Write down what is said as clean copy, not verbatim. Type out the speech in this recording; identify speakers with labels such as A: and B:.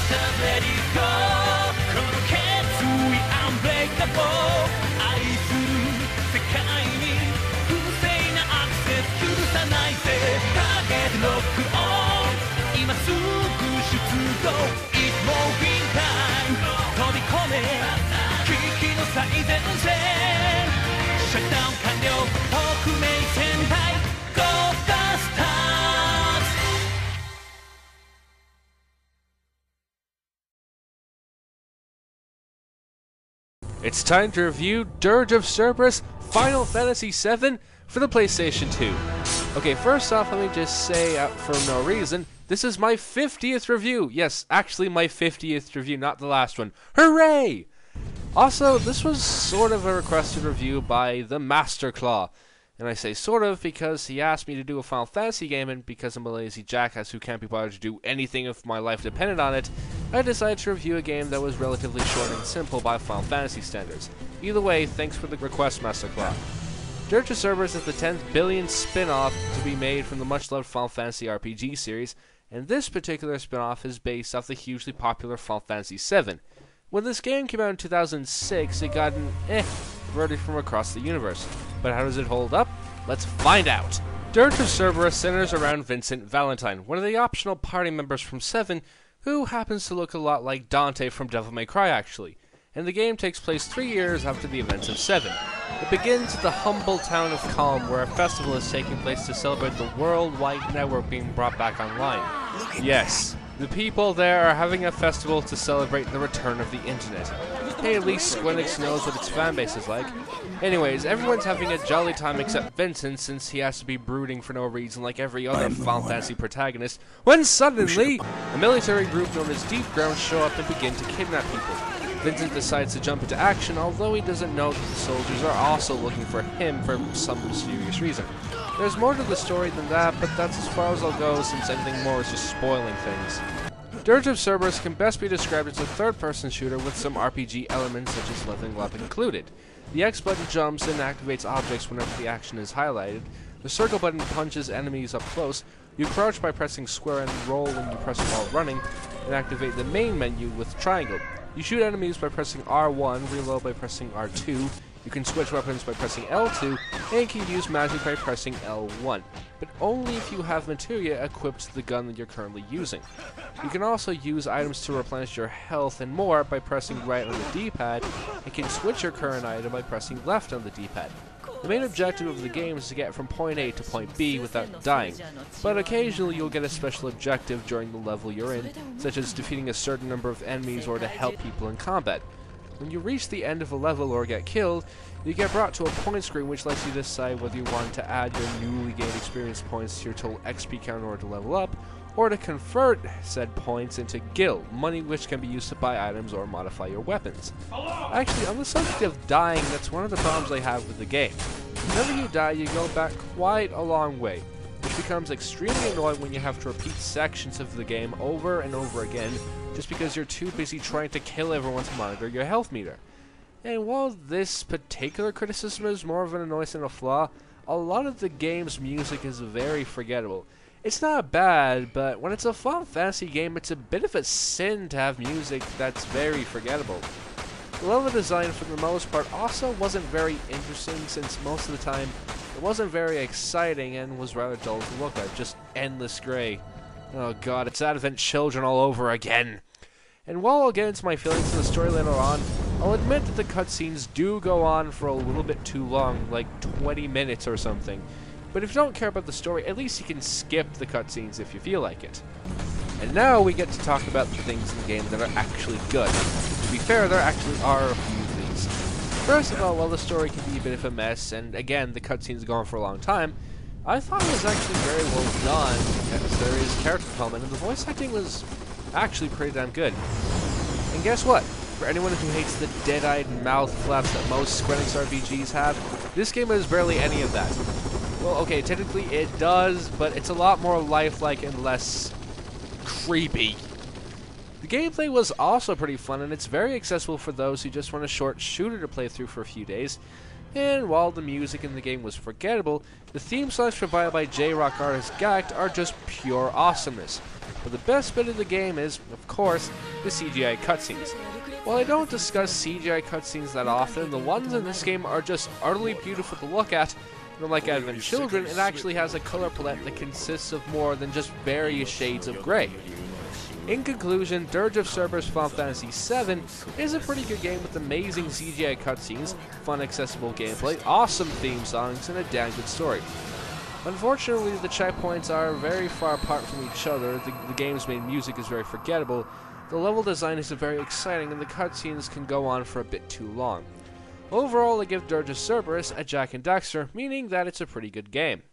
A: Let it go この決意 Unbreakable 愛する世界に不正なアクセス許さないぜターゲットロックオン今すぐ出動 It's moving time 飛び込め危機の最前線シャットダウン完了特命戦隊ゴーダスター
B: It's time to review Dirge of Cerberus Final Fantasy VII for the PlayStation 2. Okay, first off, let me just say, for no reason, this is my 50th review. Yes, actually my 50th review, not the last one. Hooray! Also, this was sort of a requested review by the Master Claw. And I say sort of because he asked me to do a Final Fantasy game, and because I'm a lazy jackass who can't be bothered to do anything if my life depended on it, I decided to review a game that was relatively short and simple by Final Fantasy standards. Either way, thanks for the request, Master Claw. Dirge of Cerberus is the 10th billion spin-off to be made from the much-loved Final Fantasy RPG series, and this particular spin-off is based off the hugely popular Final Fantasy VII. When this game came out in 2006, it got an verdict from across the universe. But how does it hold up? Let's find out! Dirge of Cerberus centers around Vincent Valentine, one of the optional party members from VII, who happens to look a lot like Dante from Devil May Cry, actually. And the game takes place 3 years after the events of VII. It begins at the humble town of Calm, where a festival is taking place to celebrate the worldwide network being brought back online. Yes, the people there are having a festival to celebrate the return of the internet. Hey, at least Enix knows what its fanbase is like. Anyways, everyone's having a jolly time except Vincent, since he has to be brooding for no reason like every other Final Fantasy protagonist, when suddenly, a military group known as Deep Ground show up and begin to kidnap people. Vincent decides to jump into action, although he doesn't know that the soldiers are also looking for him for some mysterious reason. There's more to the story than that, but that's as far as I'll go, since anything more is just spoiling things. Dirge of Cerberus can best be described as a third-person shooter with some RPG elements such as leveling up included. The X button jumps and activates objects whenever the action is highlighted. The circle button punches enemies up close. You crouch by pressing square and roll when you press while running, and activate the main menu with triangle. You shoot enemies by pressing R1, reload by pressing R2. You can switch weapons by pressing L2, and you can use magic by pressing L1, but only if you have materia equipped to the gun that you're currently using. You can also use items to replenish your health and more by pressing right on the D-pad, and can switch your current item by pressing left on the D-pad. The main objective of the game is to get from point A to point B without dying, but occasionally you'll get a special objective during the level you're in, such as defeating a certain number of enemies or to help people in combat. When you reach the end of a level or get killed, you get brought to a point screen which lets you decide whether you want to add your newly gained experience points to your total XP count in order to level up, or to convert said points into gil, money which can be used to buy items or modify your weapons. Actually, on the subject of dying, that's one of the problems I have with the game. Whenever you die, you go back quite a long way, which becomes extremely annoying when you have to repeat sections of the game over and over again, just because you're too busy trying to kill everyone to monitor your health meter. And while this particular criticism is more of an annoyance than a flaw, a lot of the game's music is very forgettable. It's not bad, but when it's a Final Fantasy game, it's a bit of a sin to have music that's very forgettable. The level design, for the most part, also wasn't very interesting, since most of the time it wasn't very exciting and was rather dull to look at, just endless gray. Oh god, it's Advent Children all over again. And while I'll get into my feelings of the story later on, I'll admit that the cutscenes do go on for a little bit too long, like 20 minutes or something. But if you don't care about the story, at least you can skip the cutscenes if you feel like it. And now we get to talk about the things in the game that are actually good. To be fair, there actually are a few things. First of all, while the story can be a bit of a mess, and again, the cutscenes go on for a long time, I thought it was actually very well done, because there is character development, and the voice acting was actually pretty damn good. And guess what? For anyone who hates the dead-eyed mouth flaps that most Square Enix RPGs have, this game has barely any of that. Well, okay, technically it does, but it's a lot more lifelike and less creepy. The gameplay was also pretty fun, and it's very accessible for those who just want a short shooter to play through for a few days. and while the music in the game was forgettable, the theme songs provided by J-Rock artist Gact are just pure awesomeness. But the best bit of the game is, of course, the CGI cutscenes. While I don't discuss CGI cutscenes that often, the ones in this game are just utterly beautiful to look at, and unlike Advent Children, it actually has a color palette that consists of more than just various shades of grey. In conclusion, Dirge of Cerberus Final Fantasy VII is a pretty good game with amazing CGI cutscenes, fun accessible gameplay, awesome theme songs, and a damn good story. Unfortunately, the checkpoints are very far apart from each other, the game's main music is very forgettable, the level design isn't very exciting, and the cutscenes can go on for a bit too long. Overall, I give Dirge of Cerberus a Jak and Daxter, meaning that it's a pretty good game.